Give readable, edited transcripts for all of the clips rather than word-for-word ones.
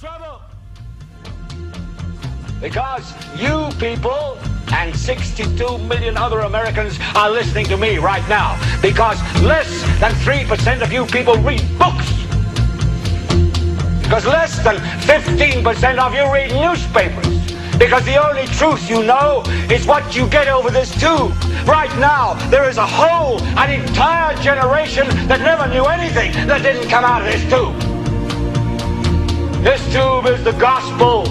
trouble. Because you people and 62 million other Americans are listening to me right now. Because less than 3% of you people read books. Because less than 15% of you read newspapers. Because the only truth you know is what you get over this tube. Right now, there is an entire generation that never knew anything that didn't come out of this tube. This tube is the gospel,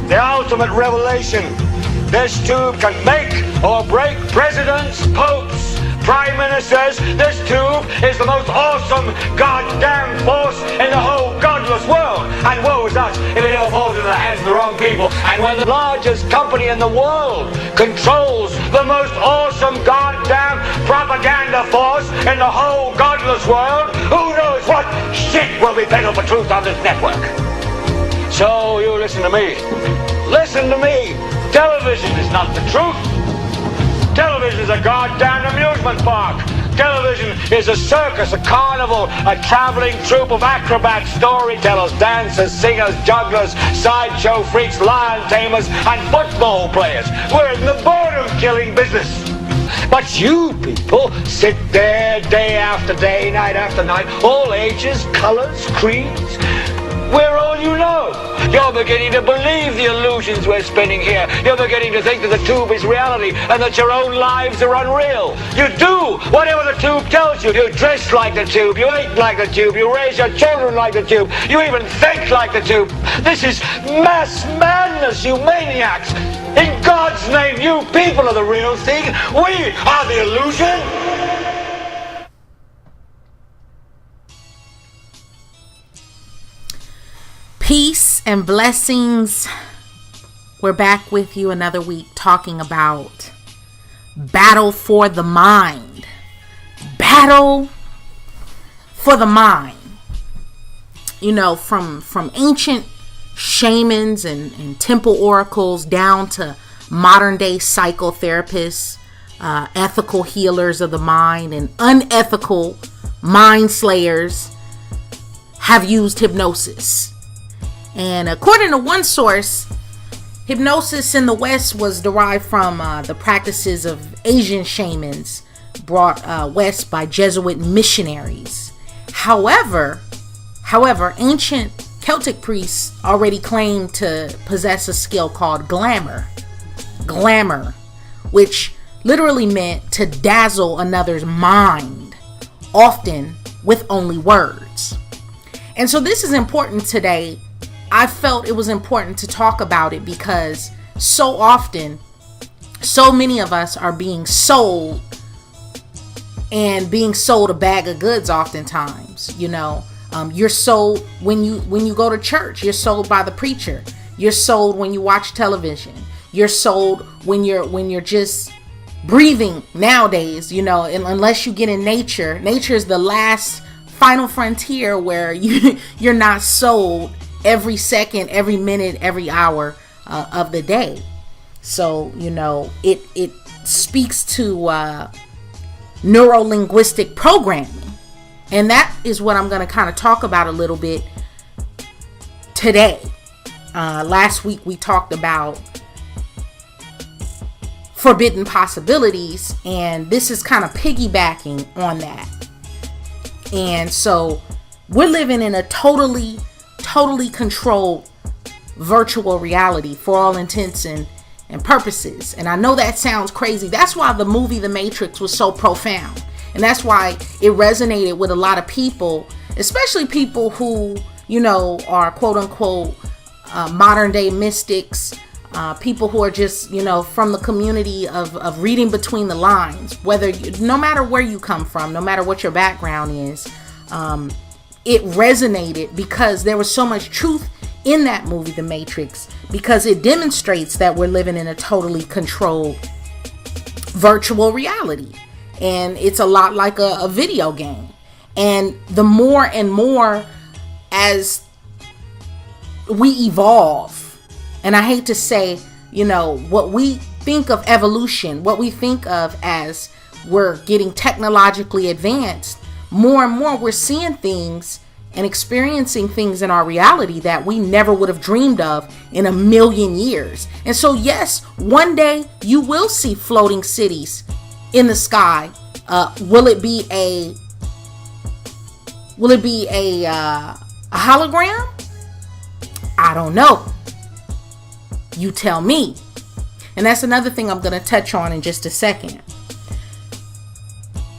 the ultimate revelation. This tube can make or break presidents, popes, prime ministers. This tube is the most awesome goddamn force in the whole godless world. And woe is us if it ever falls into the hands of the wrong people. And when the largest company in the world controls the most awesome goddamn propaganda force in the whole godless world, who knows what shit will be peddled for truth on this network. So you listen to me. Listen to me. Television is not the truth. Television is a goddamn amusement park. Television is a circus, a carnival, a traveling troupe of acrobats, storytellers, dancers, singers, jugglers, sideshow freaks, lion tamers, and football players. We're in the boredom-killing business. But you people sit there day after day, night after night, all ages, colors, creeds. We're all you know. You're beginning to believe the illusions we're spinning here. You're beginning to think that the tube is reality and that your own lives are unreal. You do whatever the tube tells you. You dress like the tube. You eat like the tube. You raise your children like the tube. You even think like the tube. This is mass madness, you maniacs. In God's name, you people are the real thing. We are the illusion. Peace and blessings. We're back with you another week talking about battle for the mind. Battle for the mind. You know, from ancient shamans and temple oracles down to modern day psychotherapists, ethical healers of the mind, and unethical mind slayers have used hypnosis. And according to one source, hypnosis in the West was derived from the practices of Asian shamans brought west by Jesuit missionaries. However, ancient Celtic priests already claimed to possess a skill called glamour, which literally meant to dazzle another's mind, often with only words. And so this is important today. I felt it was important to talk about it because so often, so many of us are being sold a bag of goods oftentimes. You know, you're sold when you go to church. You're sold by the preacher. You're sold when you watch television. You're sold when you're just breathing nowadays. You know, unless you get in nature. Nature is the last final frontier where you're not sold every second, every minute, every hour of the day. So, you know, it speaks to neuro-linguistic programming. And that is what I'm going to kind of talk about a little bit today. Last week we talked about forbidden possibilities, and this is kind of piggybacking on that. And so we're living in a totally controlled virtual reality for all intents and purposes. And I know that sounds crazy. That's why the movie The Matrix was so profound. And that's why it resonated with a lot of people, especially people who, you know, are quote unquote modern day mystics, people who are just, you know, from the community of reading between the lines, no matter where you come from, no matter what your background is. It resonated because there was so much truth in that movie, The Matrix, because it demonstrates that we're living in a totally controlled virtual reality. And it's a lot like a video game. And the more and more as we evolve, and I hate to say, you know, what we think of evolution, what we think of as we're getting technologically advanced, more and more we're seeing things and experiencing things in our reality that we never would have dreamed of in a million years. And so, yes, one day you will see floating cities in the sky. Will it be a hologram? I don't know. You tell me. And that's another thing I'm going to touch on in just a second.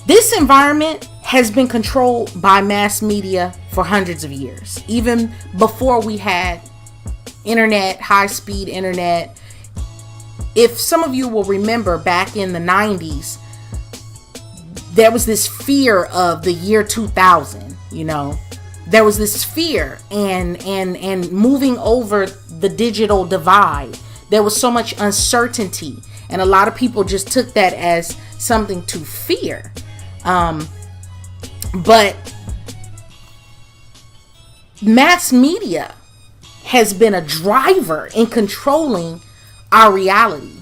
This environment has been controlled by mass media for hundreds of years. Even before we had internet, high-speed internet. If some of you will remember, back in the 90s, there was this fear of the year 2000, There was this fear and moving over the digital divide. There was so much uncertainty, and a lot of people just took that as something to fear. But mass media has been a driver in controlling our reality.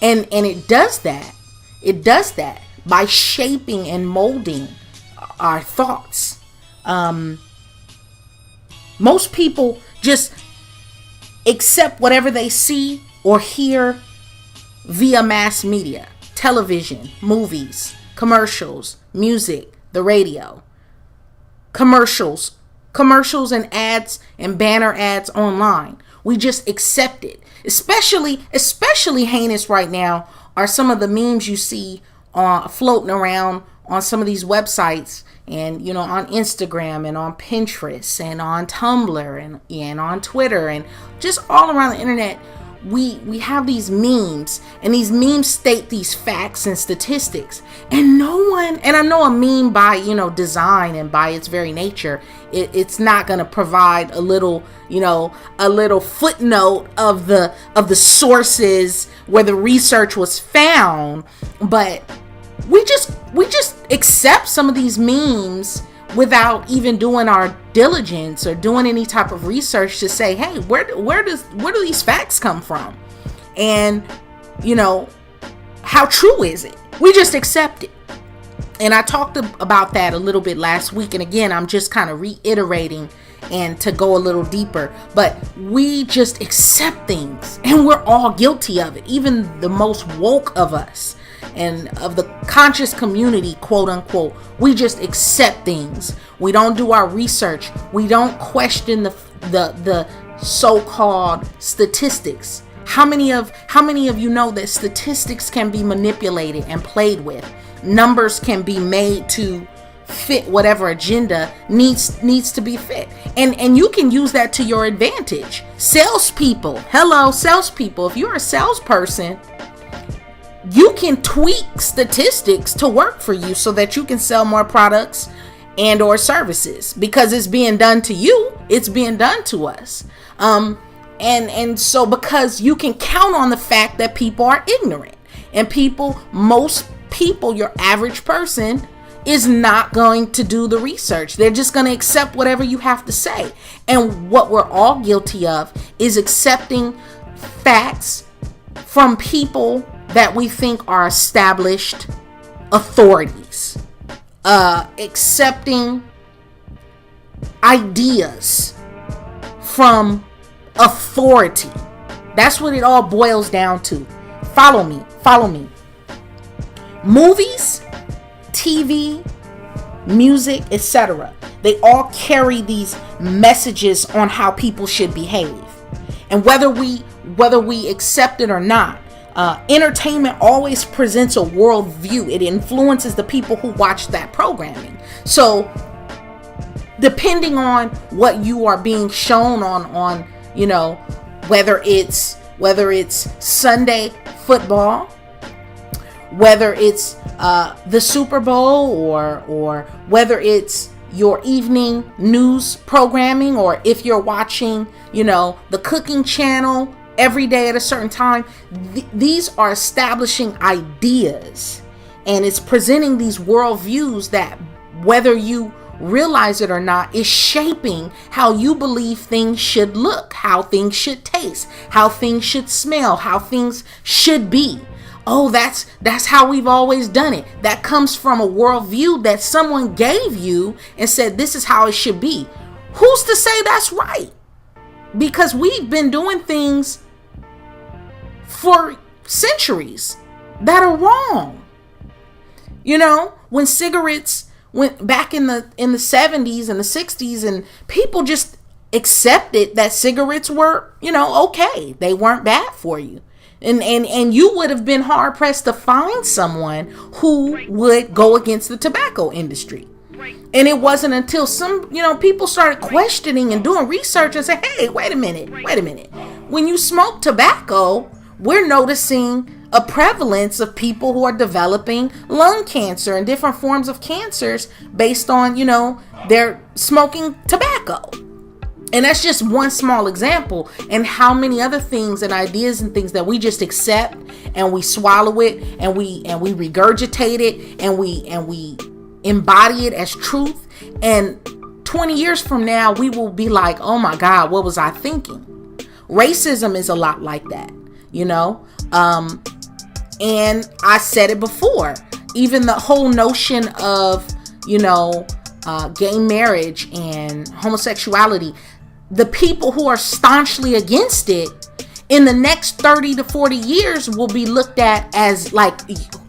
And it does that. It does that by shaping and molding our thoughts. Most people just accept whatever they see or hear via mass media, television, movies, commercials, music, the radio, commercials and ads and banner ads online. We just accept it. Especially heinous right now are some of the memes you see floating around on some of these websites, and on Instagram and on Pinterest and on Tumblr and on Twitter and just all around the internet. We have these memes, and these memes state these facts and statistics, and I know a meme by design and by its very nature, it's not going to provide a little footnote of the sources where the research was found, but we just accept some of these memes without even doing our diligence or doing any type of research to say, hey, where do these facts come from? And, how true is it? We just accept it. And I talked about that a little bit last week. And again, I'm just kind of reiterating and to go a little deeper. But we just accept things, and we're all guilty of it. Even the most woke of us and of the conscious community, quote unquote, we just accept things. We don't do our research. We don't question the so-called statistics. How many of you know that statistics can be manipulated and played with? Numbers can be made to fit whatever agenda needs to be fit, and you can use that to your advantage. Salespeople, if you're a salesperson, you can tweak statistics to work for you so that you can sell more products and or services, because it's being done to you, it's being done to us. And so because you can count on the fact that people are ignorant, and most people, your average person is not going to do the research. They're just going to accept whatever you have to say. And what we're all guilty of is accepting facts from people that we think are established authorities, accepting ideas from authority. That's what it all boils down to. Follow me. Movies, TV, music, etc. They all carry these messages on how people should behave. And whether we accept it or not, entertainment always presents a worldview. It influences the people who watch that programming. So depending on what you are being shown on whether it's Sunday football, whether it's the Super Bowl, or whether it's your evening news programming, or if you're watching the cooking channel every day at a certain time, these are establishing ideas, and it's presenting these worldviews that, whether you realize it or not, is shaping how you believe things should look, how things should taste, how things should smell, how things should be. Oh, that's how we've always done it. That comes from a worldview that someone gave you and said, this is how it should be. who's to say that's right? Because we've been doing things for centuries that are wrong. When cigarettes went back in the 70s and the 60s, and people just accepted that cigarettes were, okay. They weren't bad for you. And you would have been hard pressed to find someone who would go against the tobacco industry. And it wasn't until some, people started questioning and doing research and say, hey, wait a minute. When you smoke tobacco, we're noticing a prevalence of people who are developing lung cancer and different forms of cancers based on, their smoking tobacco. And that's just one small example, and how many other things and ideas and things that we just accept and we swallow it and we regurgitate it and we embody it as truth. And 20 years from now, we will be like, oh my God, what was I thinking? Racism is a lot like that, and I said it before, even the whole notion of, gay marriage and homosexuality, the people who are staunchly against it in the next 30 to 40 years will be looked at as like,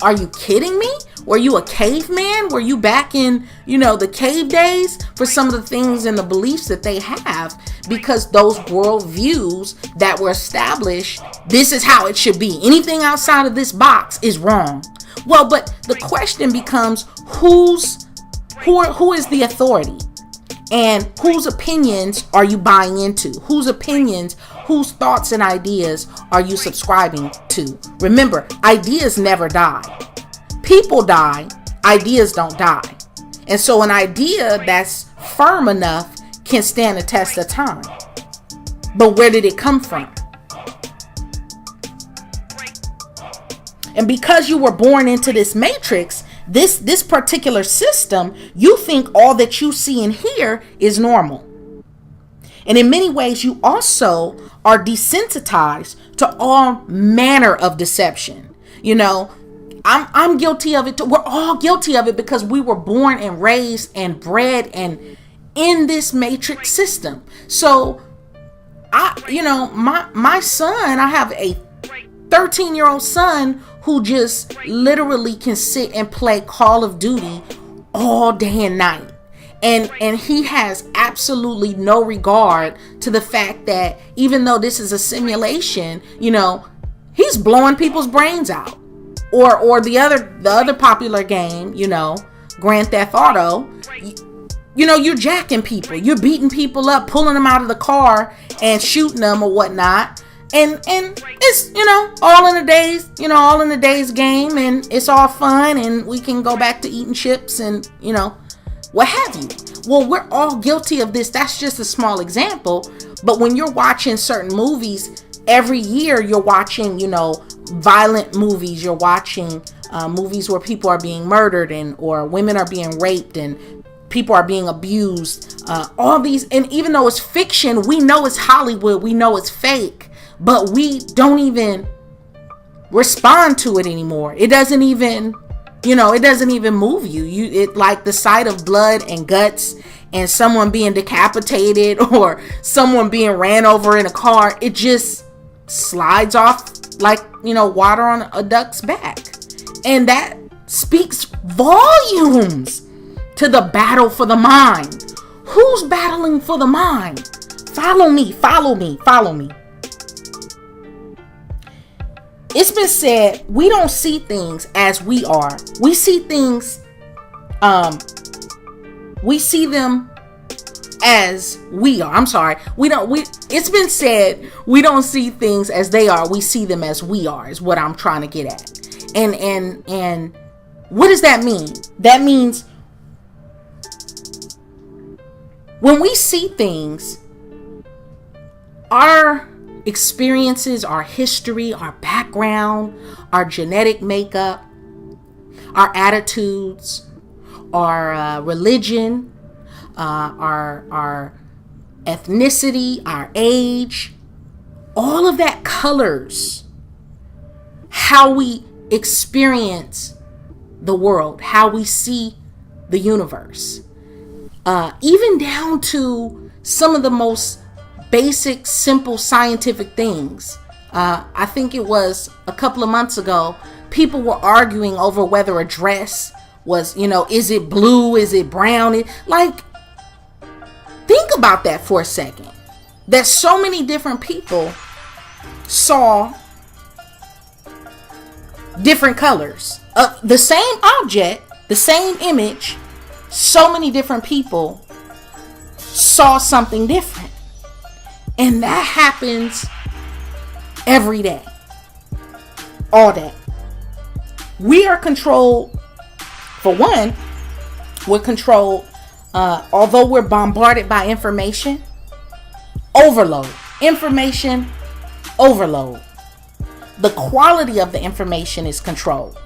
are you kidding me? Were you a caveman? Were you back in, the cave days? For some of the things and the beliefs that they have, because those worldviews that were established, this is how it should be. Anything outside of this box is wrong. Well, but the question becomes, who is the authority? And whose opinions are you buying into? Whose opinions, whose thoughts and ideas are you subscribing to? Remember, ideas never die. People die, ideas don't die. And so an idea that's firm enough can stand the test of time. But where did it come from? And because you were born into this matrix, this particular system, you think all that you see and hear is normal. And in many ways, you also are desensitized to all manner of deception. I'm guilty of it too. We're all guilty of it because we were born and raised and bred and in this matrix system. So my son, I have a 13-year-old son who just literally can sit and play Call of Duty all day and night. And he has absolutely no regard to the fact that even though this is a simulation, he's blowing people's brains out. Or the other popular game, Grand Theft Auto, you're jacking people, you're beating people up, pulling them out of the car and shooting them or whatnot. And it's, all in the day's game, and it's all fun, and we can go back to eating chips and, what have you. Well, we're all guilty of this. That's just a small example. But when you're watching certain movies, every year you're watching, violent movies. You're watching movies where people are being murdered or women are being raped and people are being abused. All these, and even though it's fiction, we know it's Hollywood. We know it's fake. But we don't even respond to it anymore. It doesn't even move you. It like the sight of blood and guts and someone being decapitated or someone being ran over in a car. It just slides off like, water on a duck's back. And that speaks volumes to the battle for the mind. Who's battling for the mind? Follow me. It's been said, we don't see things as we are. We see things, we see them as we are. I'm sorry. It's been said, we don't see things as they are. We see them as we are, is what I'm trying to get at. And what does that mean? That means when we see things, our experiences, our history, our background, our genetic makeup, our attitudes, our religion, our ethnicity, our age, all of that colors how we experience the world, how we see the universe, even down to some of the most basic, simple scientific things. I think it was a couple of months ago, people were arguing over whether a dress was, is it blue? Is it brown? Like, think about that for a second. That so many different people saw different colors of the same object, the same image. So many different people saw something different. And that happens every day, all day. We are controlled, for one, we're controlled, although we're bombarded by information overload. Information overload. The quality of the information is controlled.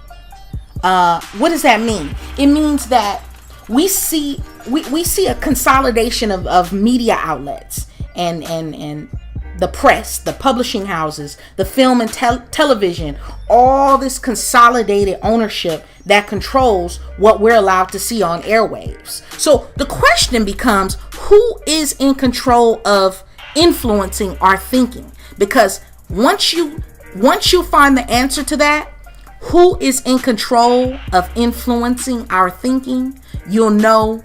What does that mean? It means that we see a consolidation of media outlets and the press, the publishing houses, the film and television, all this consolidated ownership that controls what we're allowed to see on airwaves. So the question becomes, who is in control of influencing our thinking? Because once you find the answer to that, who is in control of influencing our thinking, you'll know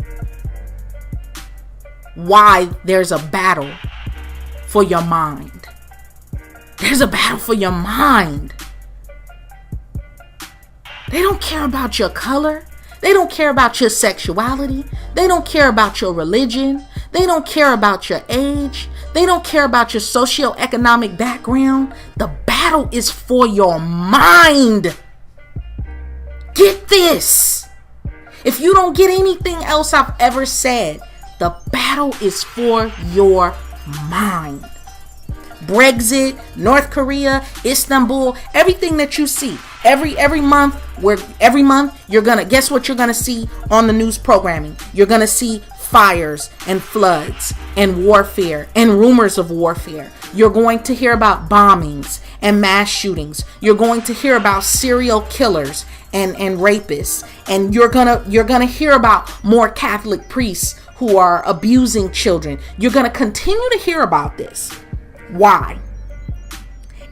why there's a battle for your mind. There's a battle for your mind. They don't care about your color. They don't care about your sexuality. They don't care about your religion. They don't care about your age. They don't care about your socio-economic background. The battle is for your mind. Get this. If you don't get anything else I've ever said, the battle is for your mind. Brexit, North Korea, Istanbul, everything that you see every month, you're gonna guess what you're gonna see on the news programming. You're gonna see fires and floods and warfare and rumors of warfare. You're going to hear about bombings and mass shootings. You're going to hear about serial killers and rapists, and you're gonna hear about more Catholic priests who are abusing children. You're gonna continue to hear about this. Why?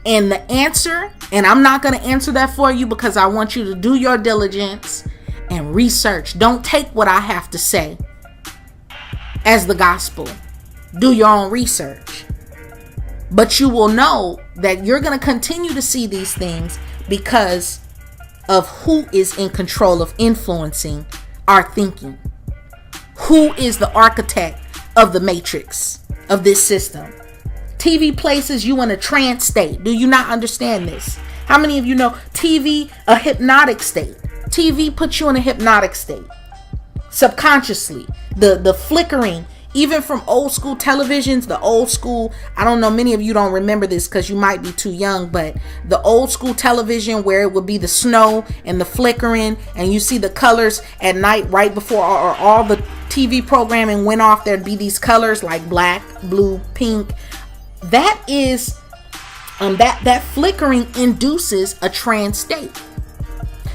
And the answer, and I'm not going to answer that for you because I want you to do your diligence and research. Don't take what I have to say as the gospel. Do your own research. But you will know that you're going to continue to see these things because of who is in control of influencing our thinking. Who is the architect of the matrix of this system? TV places you in a trance state. Do you not understand this? How many of you know TV, a hypnotic state? TV puts you in a hypnotic state. Subconsciously. The flickering, even from old school televisions, the old school, I don't know, many of you don't remember this because you might be too young, but the old school television where it would be the snow and the flickering and you see the colors at night right before or all the TV programming went off, there'd be these colors like black, blue, pink. That is that flickering induces a trance state.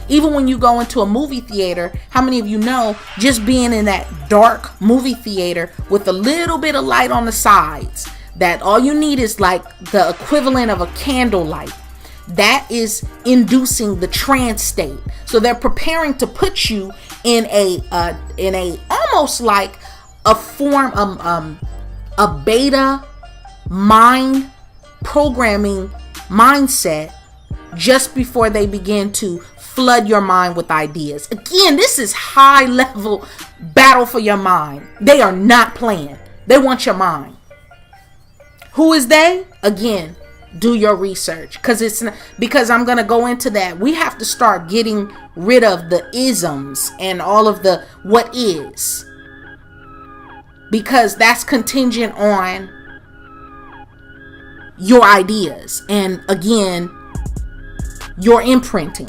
Even when you go into a movie theater, how many of you know just being in that dark movie theater with a little bit of light on the sides, that all you need is like the equivalent of a candle light, that is inducing the trance state. So they're preparing to put you in a almost like a form a beta mind programming mindset just before they begin to flood your mind with ideas. Again, this is high level battle for your mind. They are not playing. They want your mind. Who is they? Again, do your research because I'm going to go into that. We have to start getting rid of the isms and all of the what is, because that's contingent on your ideas and again your imprinting.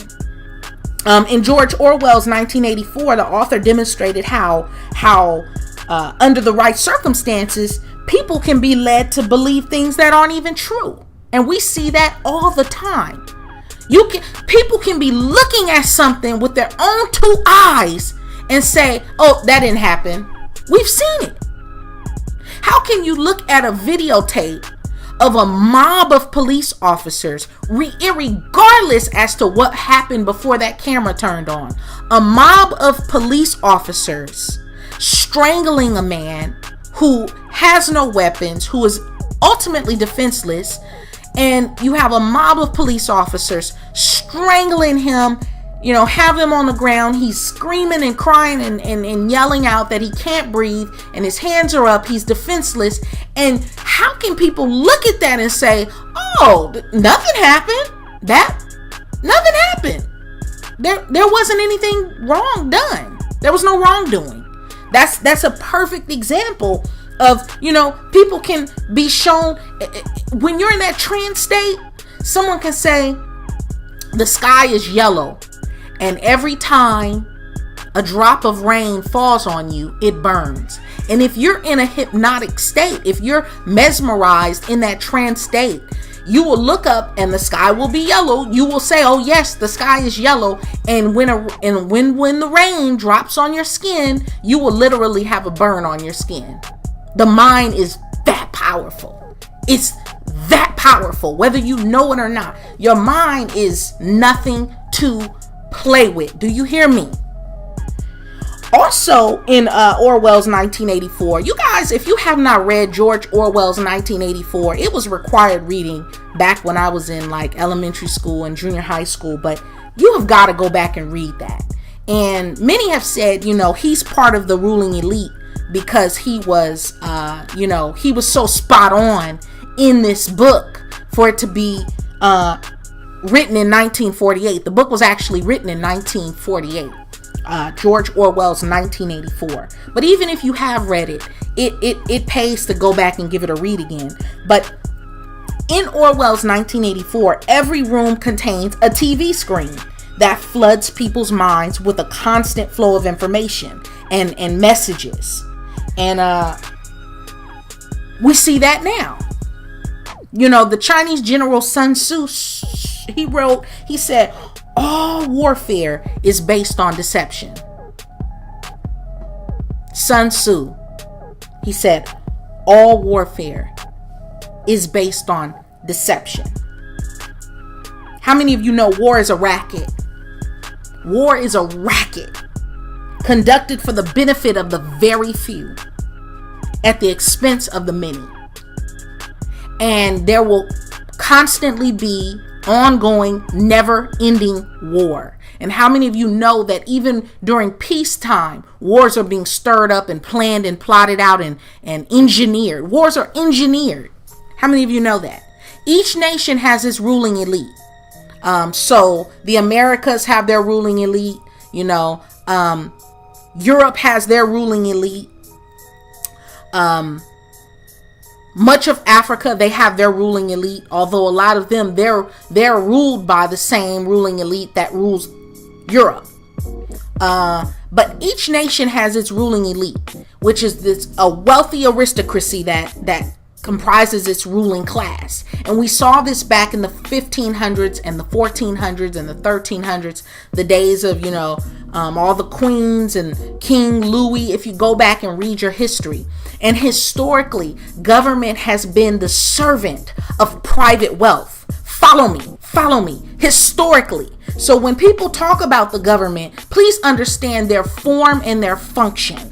In George Orwell's 1984, the author demonstrated how under the right circumstances people can be led to believe things that aren't even true, and we see that all the time. People can be looking at something with their own two eyes and say, oh, that didn't happen. We've seen it. How can you look at a videotape of a mob of police officers, regardless as to what happened before that camera turned on? A mob of police officers strangling a man who has no weapons, who is ultimately defenseless, and you have a mob of police officers strangling him, have him on the ground. He's screaming and crying and yelling out that he can't breathe, and his hands are up, he's defenseless. And how can people look at that and say, oh, nothing happened? Nothing happened. There wasn't anything wrong done. There was no wrongdoing. That's a perfect example of, people can be shown, when you're in that trance state, someone can say the sky is yellow, and every time a drop of rain falls on you, it burns. And if you're in a hypnotic state, if you're mesmerized in that trance state, you will look up and the sky will be yellow. You will say, oh yes, the sky is yellow. And when the rain drops on your skin, you will literally have a burn on your skin. The mind is that powerful. It's that powerful, whether you know it or not. Your mind is nothing to play with. Do you hear me? Also, in Orwell's 1984, you guys, if you have not read George Orwell's 1984, it was required reading back when I was in like elementary school and junior high school, but you have got to go back and read that. And many have said, he's part of the ruling elite because he was, he was so spot on in this book for it to be written in 1948. The book was actually written in 1948. George Orwell's 1984. But even if you have read it, it pays to go back and give it a read again. But in Orwell's 1984, every room contains a TV screen that floods people's minds with a constant flow of information and messages. And we see that now. The Chinese general Sun Tzu, he said, all warfare is based on deception. Sun Tzu, he said, all warfare is based on deception. How many of you know war is a racket? War is a racket conducted for the benefit of the very few at the expense of the many. And there will constantly be ongoing, never-ending war. And how many of you know that even during peacetime, wars are being stirred up and planned and plotted out and engineered? Wars are engineered. How many of you know that? Each nation has its ruling elite. So the Americas have their ruling elite. Europe has their ruling elite. Much of Africa, they have their ruling elite, although a lot of them, they're ruled by the same ruling elite that rules Europe. But each nation has its ruling elite, which is a wealthy aristocracy that comprises its ruling class. And we saw this back in the 1500s and the 1400s and the 1300s, the days of, all the queens and King Louis, if you go back and read your history. And historically, government has been the servant of private wealth. Follow me. Historically. So when people talk about the government, please understand their form and their function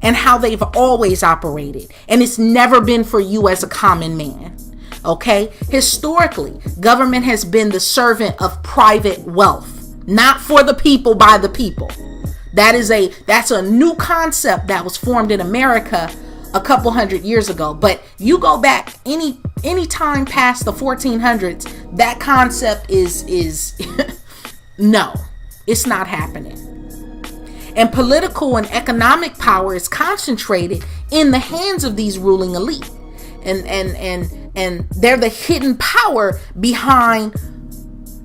and how they've always operated. And it's never been for you as a common man. Okay? Historically, government has been the servant of private wealth, not for the people, by the people. That's a new concept that was formed in America a couple hundred years ago. But you go back any time past the 1400s, that concept is no, it's not happening. And political and economic power is concentrated in the hands of these ruling elite. And they're the hidden power behind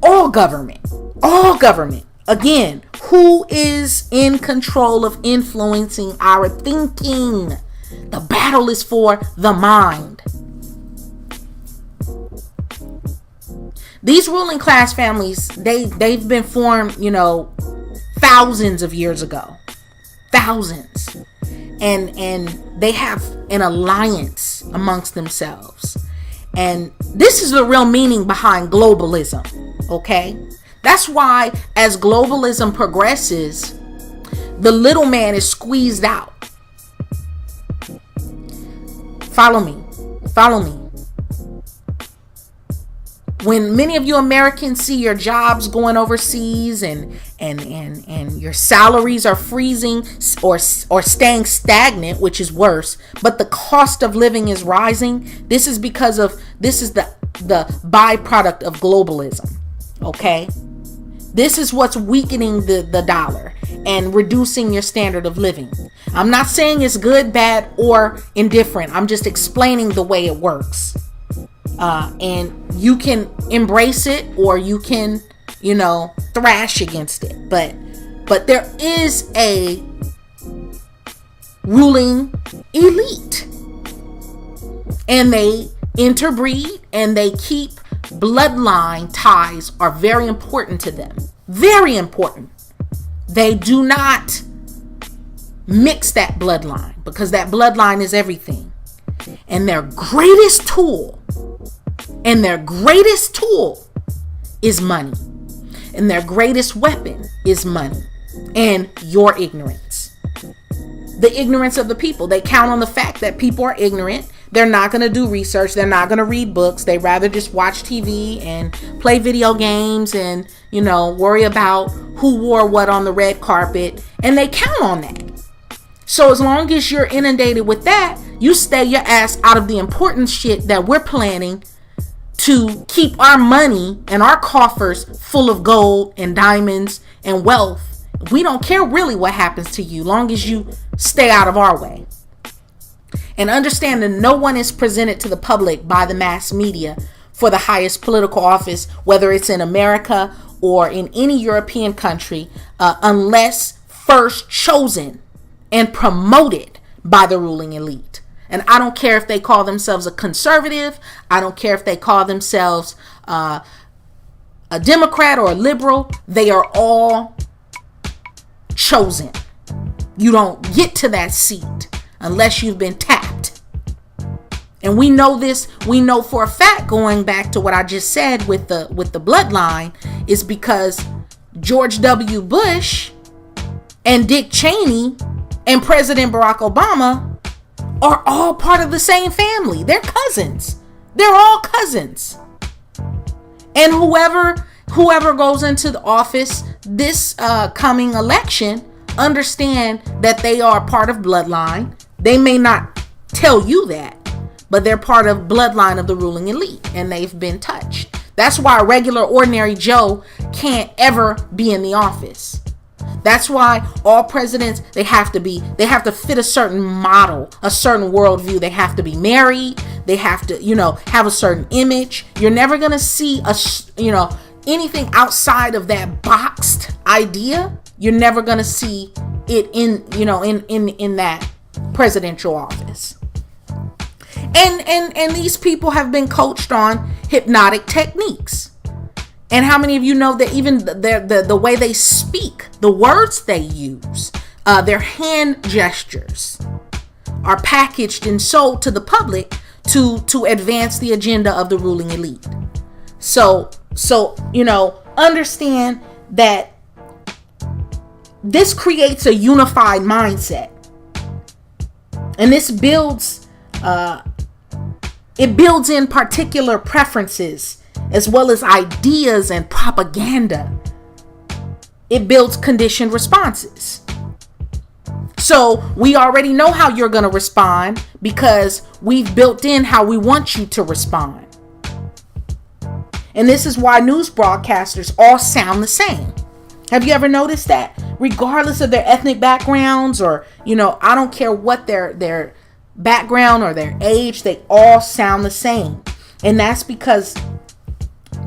all government. All government. Again, who is in control of influencing our thinking? The battle is for the mind. These ruling class families, they've been formed, thousands of years ago. Thousands. and they have an alliance amongst themselves. And this is the real meaning behind globalism, okay? That's why as globalism progresses, the little man is squeezed out. Follow me. When many of you Americans see your jobs going overseas and your salaries are freezing or staying stagnant, which is worse, but the cost of living is rising, this is the byproduct of globalism. Okay? This is what's weakening the dollar and reducing your standard of living. I'm not saying it's good, bad, or indifferent. I'm just explaining the way it works. And you can embrace it or you can, thrash against it. But there is a ruling elite. And they interbreed and they keep bloodline ties are very important to them. Very important. They do not mix that bloodline because that bloodline is everything. And their greatest tool is money. And their greatest weapon is money and your ignorance. The ignorance of the people. They count on the fact that people are ignorant. They're not going to do research. They're not going to read books. They rather just watch TV and play video games and, worry about who wore what on the red carpet. And they count on that. So as long as you're inundated with that, you stay your ass out of the important shit that we're planning to keep our money and our coffers full of gold and diamonds and wealth. We don't care really what happens to you, long as you stay out of our way. And understand that no one is presented to the public by the mass media for the highest political office, whether it's in America or in any European country, unless first chosen and promoted by the ruling elite. And I don't care if they call themselves a conservative. I don't care if they call themselves a Democrat or a liberal. They are all chosen. You don't get to that seat unless you've been tapped. And we know this. We know for a fact, going back to what I just said with the bloodline, is because George W. Bush and Dick Cheney and President Barack Obama are all part of the same family. They're cousins. They're all cousins. And whoever goes into the office this coming election, understand that they are part of bloodline. They may not tell you that, but they're part of bloodline of the ruling elite, and they've been touched. That's why a regular ordinary Joe can't ever be in the office. That's why all presidents, they have to fit a certain model, a certain worldview. They have to be married. They have to, have a certain image. You're never going to see anything outside of that boxed idea. You're never going to see it in that presidential office. And these people have been coached on hypnotic techniques. And how many of you know that even the way they speak, the words they use, their hand gestures are packaged and sold to the public to advance the agenda of the ruling elite. So understand that this creates a unified mindset. And this builds in particular preferences as well as ideas and propaganda. It builds conditioned responses. So we already know how you're going to respond because we've built in how we want you to respond. And this is why news broadcasters all sound the same. Have you ever noticed that? Regardless of their ethnic backgrounds or, I don't care what their background or their age, they all sound the same. And that's because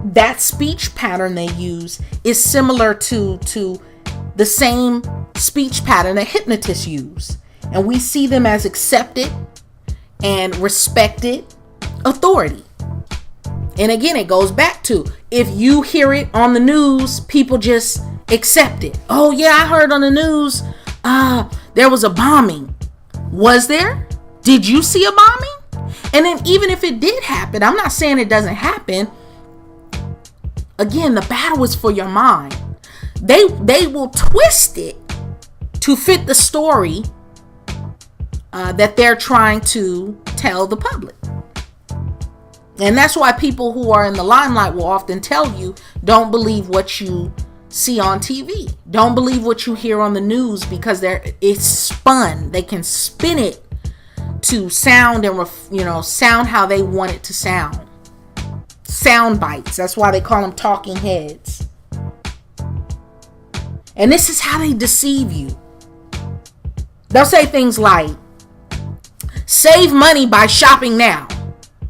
that speech pattern they use is similar to the same speech pattern that hypnotists use. And we see them as accepted and respected authority. And again, it goes back to, if you hear it on the news, people just accept it. Oh yeah, I heard on the news, there was a bombing. Was there? Did you see a bombing? And then even if it did happen, I'm not saying it doesn't happen. Again, the battle is for your mind. They will twist it to fit the story that they're trying to tell the public. And that's why people who are in the limelight will often tell you, don't believe what you see on TV. Don't believe what you hear on the news, because it's spun. They can spin it to sound and sound how they want it to sound. Sound bites. That's why they call them talking heads. And this is how they deceive you. They'll say things like, save money by shopping now.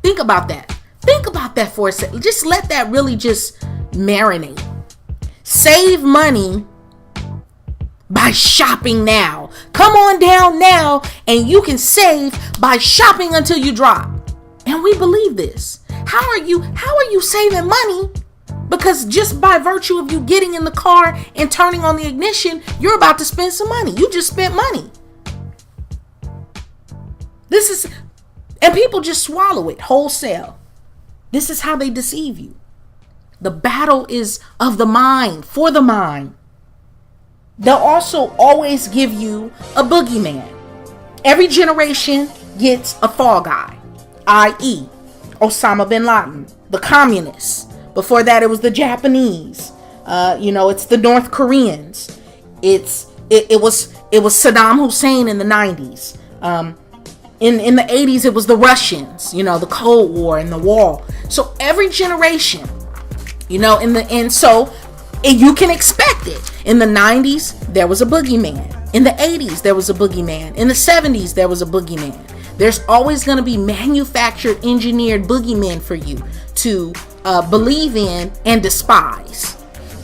Think about that. Think about that for a second. Just let that really just marinate. Save money by shopping now. Come on down now and you can save by shopping until you drop. And we believe this. How are you saving money? Because just by virtue of you getting in the car and turning on the ignition, you're about to spend some money. You just spent money. And people just swallow it wholesale. This is how they deceive you. The battle is of the mind, for the mind. They'll also always give you a boogeyman. Every generation gets a fall guy, i.e. Osama bin Laden, the communists. Before that, it was the Japanese. It's the North Koreans. It was Saddam Hussein in the 90s. In the 80s, it was the Russians, the Cold War and the wall. So every generation, so you can expect it. In the 90s, there was a boogeyman. In the 80s, there was a boogeyman. In the 70s, there was a boogeyman. There's always going to be manufactured, engineered boogeymen for you to believe in and despise.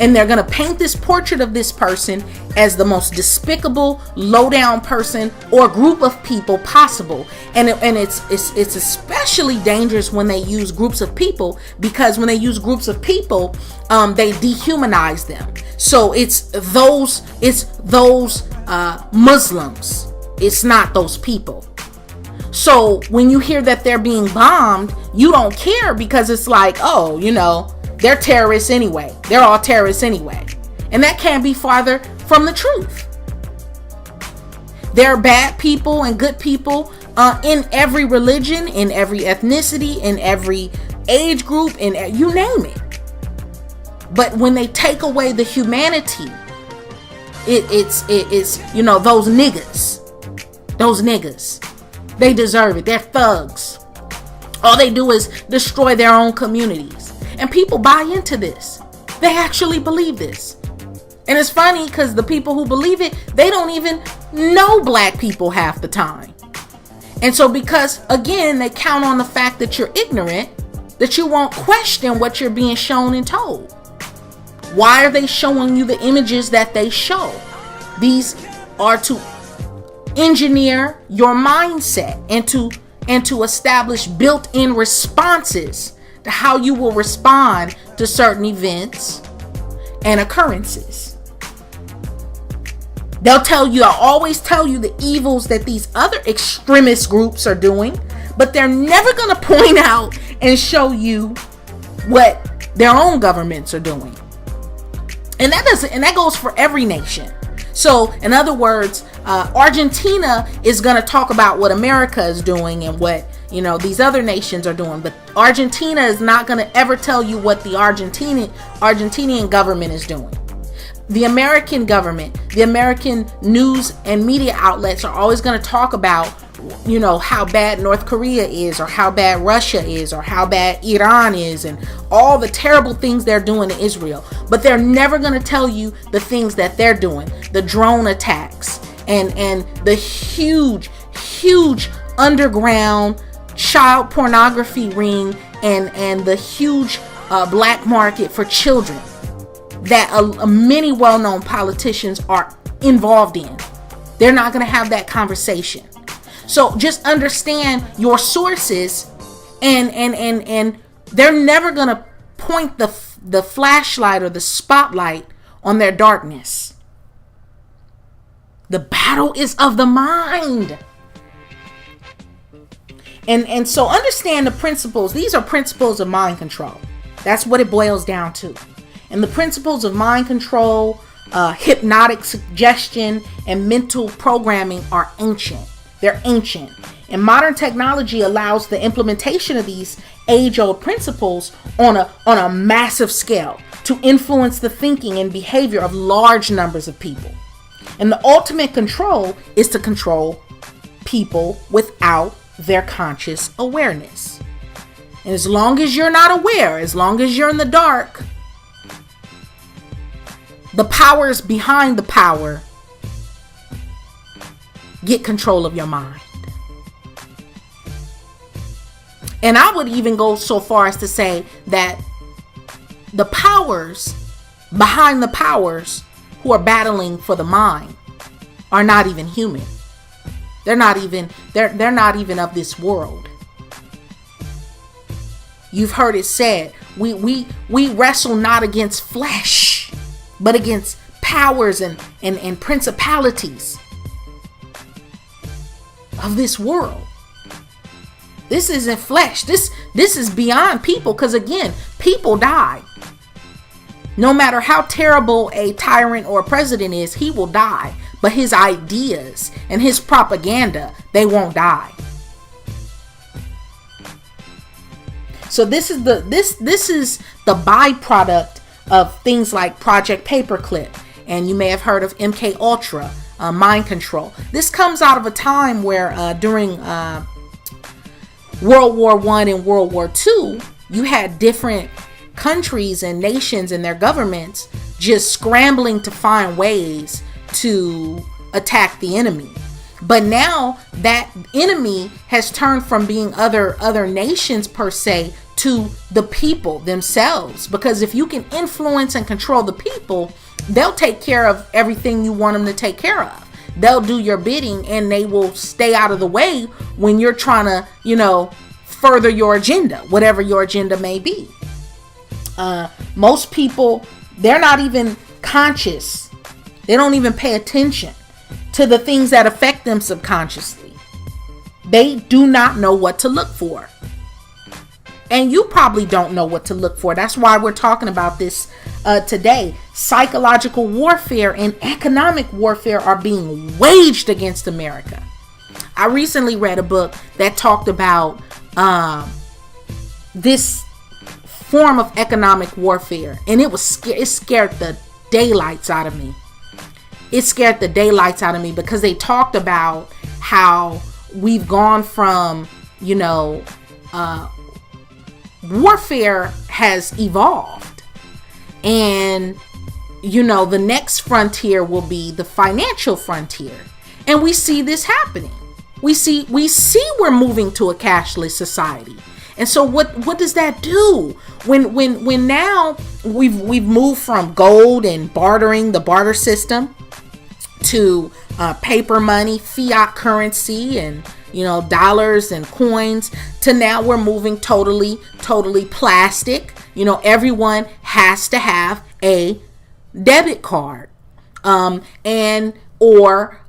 And they're going to paint this portrait of this person as the most despicable, low-down person or group of people possible. And it's especially dangerous when they use groups of people, because when they use groups of people, they dehumanize them. So it's those Muslims. It's not those people. So when you hear that they're being bombed, you don't care, because it's like, they're terrorists anyway. They're all terrorists anyway. And that can't be farther from the truth. There are bad people and good people in every religion, in every ethnicity, in every age group, in you name it. But when they take away the humanity, it's those niggas. They deserve it. They're thugs. All they do is destroy their own communities. And people buy into this. They actually believe this. And it's funny because the people who believe it, they don't even know black people half the time. And so because, again, they count on the fact that you're ignorant, that you won't question what you're being shown and told. Why are they showing you the images that they show? These are to engineer your mindset and to establish built-in responses to how you will respond to certain events and occurrences. They'll always tell you the evils that these other extremist groups are doing, but they're never going to point out and show you what their own governments are doing. And that goes for every nation. So, in other words, Argentina is going to talk about what America is doing and what, these other nations are doing. But Argentina is not going to ever tell you what the Argentinian government is doing. The American government, the American news and media outlets are always going to talk about, how bad North Korea is, or how bad Russia is, or how bad Iran is, and all the terrible things they're doing to Israel. But they're never going to tell you the things that they're doing, the drone attacks and the huge underground child pornography ring and the huge black market for children that many well-known politicians are involved in. They're not going to have that conversation. So just understand your sources, and they're never going to point the flashlight or the spotlight on their darkness. The battle is of the mind. And so understand the principles. These are principles of mind control. That's what it boils down to. And the principles of mind control, hypnotic suggestion, and mental programming are ancient. They're ancient. And modern technology allows the implementation of these age-old principles on a massive scale to influence the thinking and behavior of large numbers of people. And the ultimate control is to control people without their conscious awareness. And as long as you're not aware, as long as you're in the dark, the powers behind the power get control of your mind. And I would even go so far as to say that the powers behind the powers who are battling for the mind are not even human. They're not even of this world. You've heard it said, we wrestle not against flesh, but against powers and principalities of this world. This isn't flesh. This is beyond people, because again, people die. No matter how terrible a tyrant or a president is, he will die. But his ideas and his propaganda, they won't die. So this is the byproduct of things like Project Paperclip, and you may have heard of MK Ultra, mind control. This comes out of a time where during World War I and World War II, you had different countries and nations and their governments just scrambling to find ways to attack the enemy. But now that enemy has turned from being other nations per se to the people themselves, because if you can influence and control the people, they'll take care of everything you want them to take care of. They'll do your bidding, and they will stay out of the way when you're trying to, further your agenda, whatever your agenda may be. Most people, they're not even conscious. They don't even pay attention to the things that affect them subconsciously. They do not know what to look for. And you probably don't know what to look for. That's why we're talking about this today. Psychological warfare and economic warfare are being waged against America. I recently read a book that talked about this form of economic warfare, and it scared the daylights out of me. It scared the daylights out of me because they talked about how we've gone from, warfare has evolved, and the next frontier will be the financial frontier, and we see this happening. We see we're moving to a cashless society. And so what does that do when now we've moved from gold and bartering, the barter system, to paper money, fiat currency, and dollars and coins, to now we're moving totally plastic. Everyone has to have a debit card and or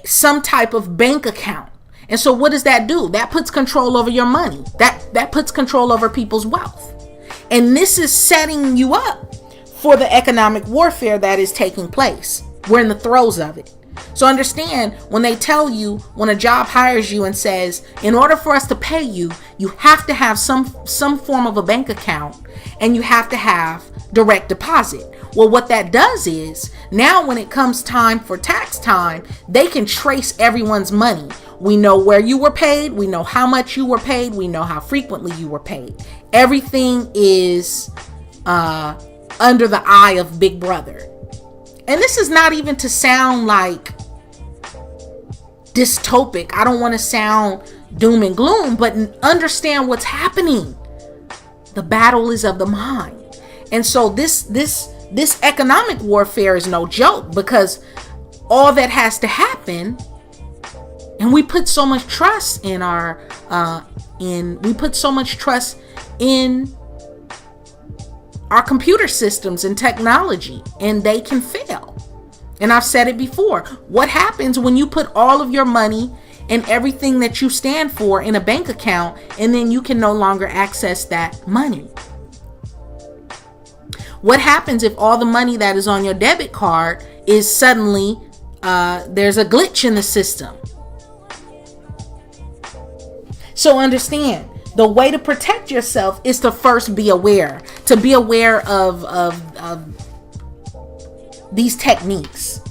some type of bank account. And so what does that do? That puts control over your money. That puts control over people's wealth. And this is setting you up for the economic warfare that is taking place. We're in the throes of it. So understand, when they tell you, when a job hires you and says, in order for us to pay you, you have to have some form of a bank account, and you have to have direct deposit. Well, what that does is, now when it comes time for tax time, they can trace everyone's money. We know where you were paid. We know how much you were paid. We know how frequently you were paid. Everything is under the eye of Big Brother. And this is not even to sound like dystopic. I don't want to sound doom and gloom, but understand what's happening. The battle is of the mind. And so this economic warfare is no joke, because all that has to happen, and we put so much trust in our computer systems and technology, and they can fail. And I've said it before. What happens when you put all of your money and everything that you stand for in a bank account, and then you can no longer access that money. What happens if all the money that is on your debit card is suddenly there's a glitch in the system? So understand, the way to protect yourself is to first be aware, of these techniques.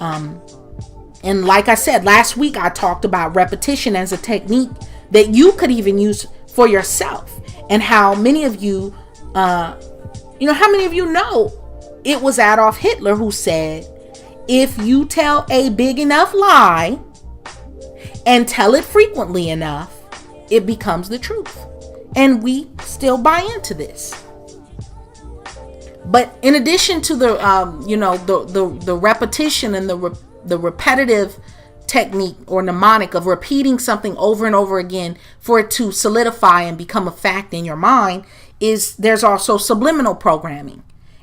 And like I said, last week I talked about repetition as a technique that you could even use for yourself, and how many of you, how many of you know it was Adolf Hitler who said, if you tell a big enough lie and tell it frequently enough, it becomes the truth. And we still buy into this. But in addition to the repetition and the repetitive technique or mnemonic of repeating something over and over again for it to solidify and become a fact in your mind, there's also subliminal programming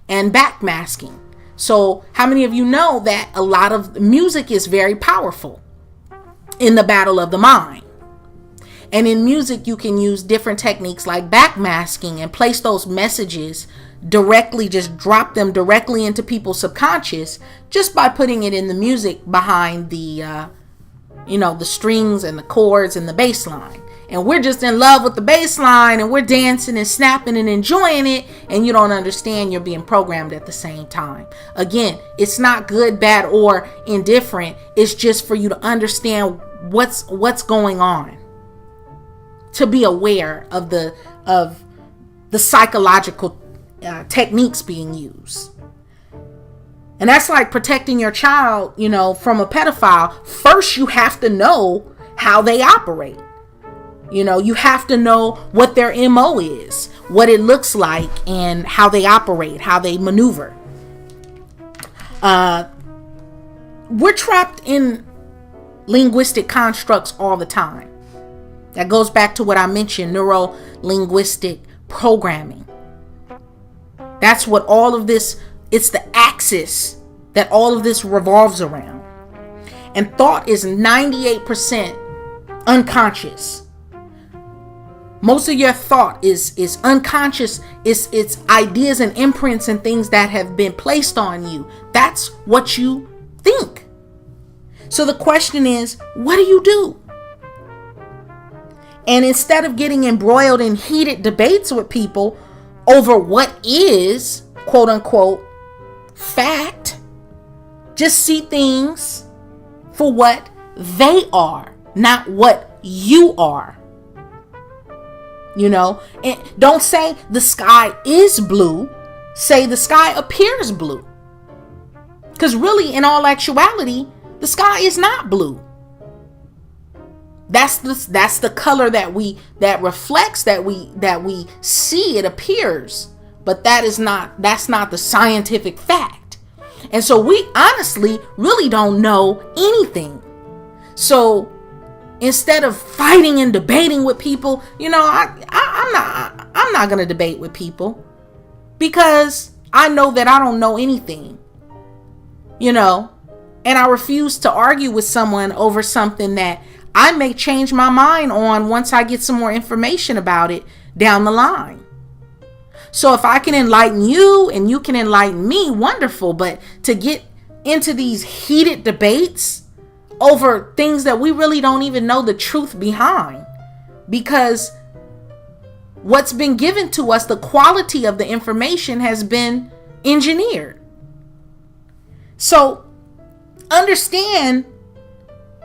and backmasking. So how many of you know that a lot of music is very powerful in the battle of the mind? And in music, you can use different techniques like backmasking and place those messages directly, just drop them directly into people's subconscious just by putting it in the music behind the strings and the chords and the bass line. And we're just in love with the bass line, and we're dancing and snapping and enjoying it, and you don't understand you're being programmed at the same time. Again, it's not good, bad, or indifferent. It's just for you to understand what's going on, to be aware of the psychological techniques being used. And that's like protecting your child, from a pedophile. First, you have to know how they operate. You have to know what their MO is, what it looks like, and how they operate, how they maneuver. We're trapped in linguistic constructs all the time. That goes back to what I mentioned, neuro-linguistic programming. That's what all of this, it's the axis that all of this revolves around. And thought is 98% unconscious. Most of your thought is unconscious. It's ideas and imprints and things that have been placed on you. That's what you think. So the question is, what do you do? And instead of getting embroiled in heated debates with people over what is, quote unquote, fact, just see things for what they are, not what you are. And don't say the sky is blue, say the sky appears blue. Because really, in all actuality, the sky is not blue. That's the color that reflects, that we see, it appears, but that's not the scientific fact. And so we honestly really don't know anything. So instead of fighting and debating with people, I'm not going to debate with people, because I know that I don't know anything, and I refuse to argue with someone over something that I may change my mind on once I get some more information about it down the line. So if I can enlighten you and you can enlighten me, wonderful. But to get into these heated debates over things that we really don't even know the truth behind, because what's been given to us, the quality of the information has been engineered. So understand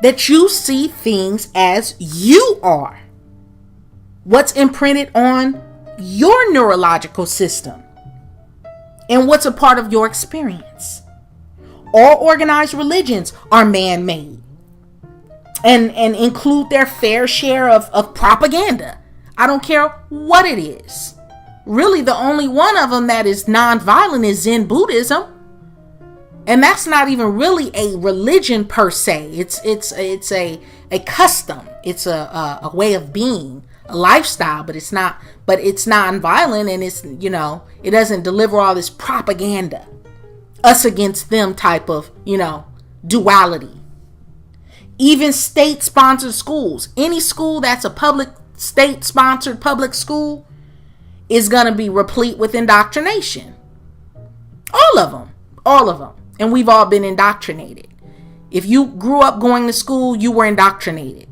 that you see things as you are. What's imprinted on your neurological system and what's a part of your experience. All organized religions are man-made and include their fair share of propaganda. I don't care what it is. Really, the only one of them that is non-violent is Zen Buddhism. And that's not even really a religion per se. It's a custom. It's a way of being, a lifestyle, but it's non-violent, and it's, it doesn't deliver all this propaganda, us against them type of, duality. Even state-sponsored schools. Any school that's a public, state-sponsored public school is going to be replete with indoctrination. All of them. All of them. And we've all been indoctrinated. If you grew up going to school, you were indoctrinated.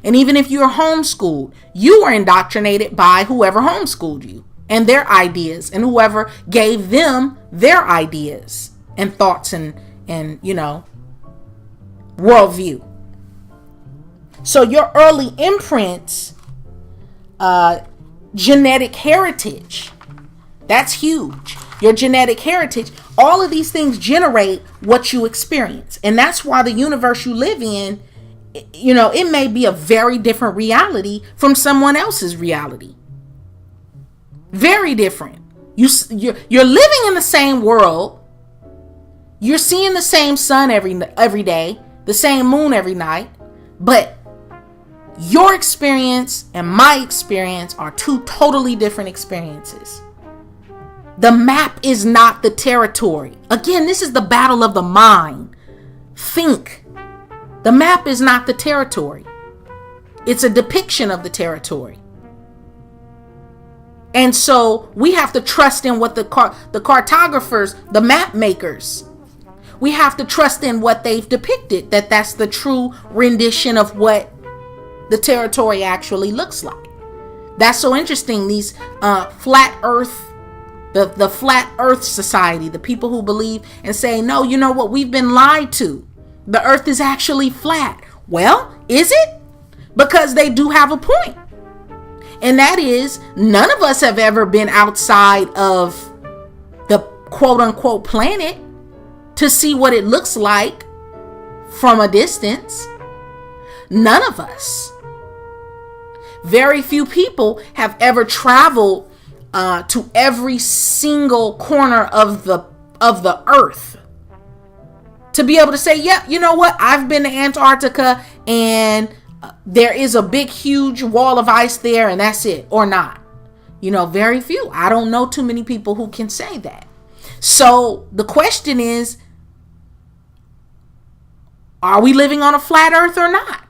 And even if you're homeschooled, you were indoctrinated by whoever homeschooled you and their ideas, and whoever gave them their ideas and thoughts and worldview. So your early imprints, genetic heritage, that's huge. Your genetic heritage, all of these things generate what you experience. And that's why the universe you live in, it may be a very different reality from someone else's reality. Very different. You're living in the same world. You're seeing the same sun every day, the same moon every night, but your experience and my experience are two totally different experiences. The map is not the territory. Again, this is the battle of the mind. Think. The map is not the territory. It's a depiction of the territory. And so we have to trust in what the cartographers, the map makers, we have to trust in what they've depicted, that's the true rendition of what the territory actually looks like. That's so interesting. These flat earth, the flat earth society, the people who believe and say, no, you know what, we've been lied to. The earth is actually flat. Well, is it? Because they do have a point. And that is, none of us have ever been outside of the quote unquote planet to see what it looks like from a distance. None of us. Very few people have ever traveled to every single corner of the earth to be able to say, yeah, you know what, I've been to Antarctica and there is a big, huge wall of ice there and that's it, or not. Very few. I don't know too many people who can say that. So the question is, are we living on a flat earth or not?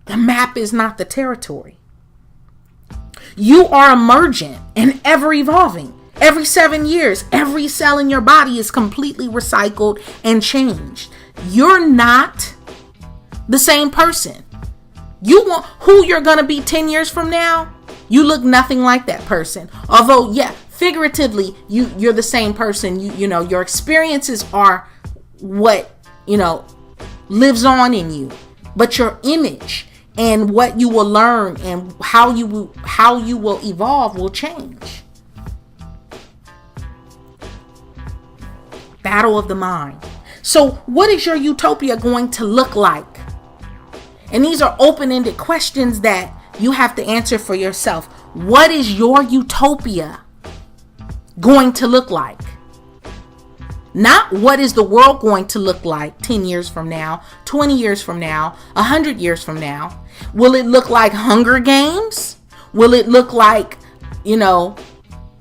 The map is not the territory. You are emergent and ever evolving. Every 7 years, every cell in your body is completely recycled and changed. You're not the same person. You want who you're going to be 10 years from now. You look nothing like that person. Although, yeah, figuratively, you're the same person. Your experiences are what, lives on in you. But your image and what you will learn and how you will evolve will change. Battle of the mind. So what is your utopia going to look like? And these are open-ended questions that you have to answer for yourself. What is your utopia going to look like? Not what is the world going to look like 10 years from now, 20 years from now, 100 years from now. Will it look like Hunger Games? Will it look like, a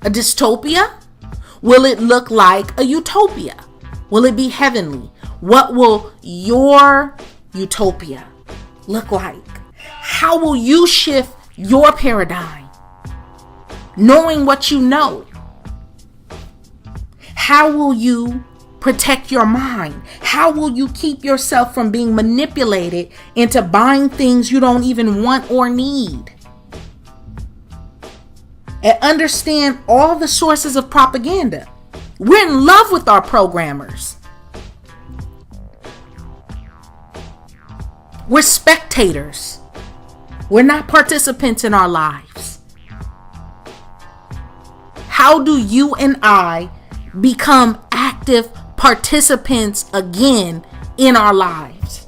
dystopia? Will it look like a utopia? Will it be heavenly? What will your utopia look like? How will you shift your paradigm? Knowing what you know. How will you protect your mind? How will you keep yourself from being manipulated into buying things you don't even want or need? And understand all the sources of propaganda. We're in love with our programmers. We're spectators. We're not participants in our lives. How do you and I become active participants again in our lives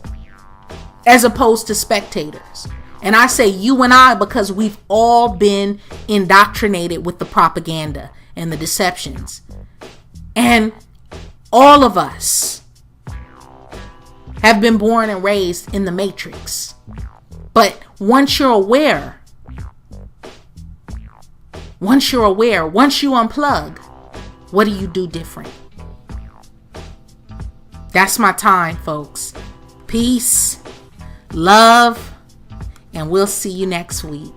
as opposed to spectators? And I say you and I because we've all been indoctrinated with the propaganda and the deceptions. And all of us have been born and raised in the matrix. But once you're aware, once you unplug, what do you do different? That's my time, folks. Peace, love, and we'll see you next week.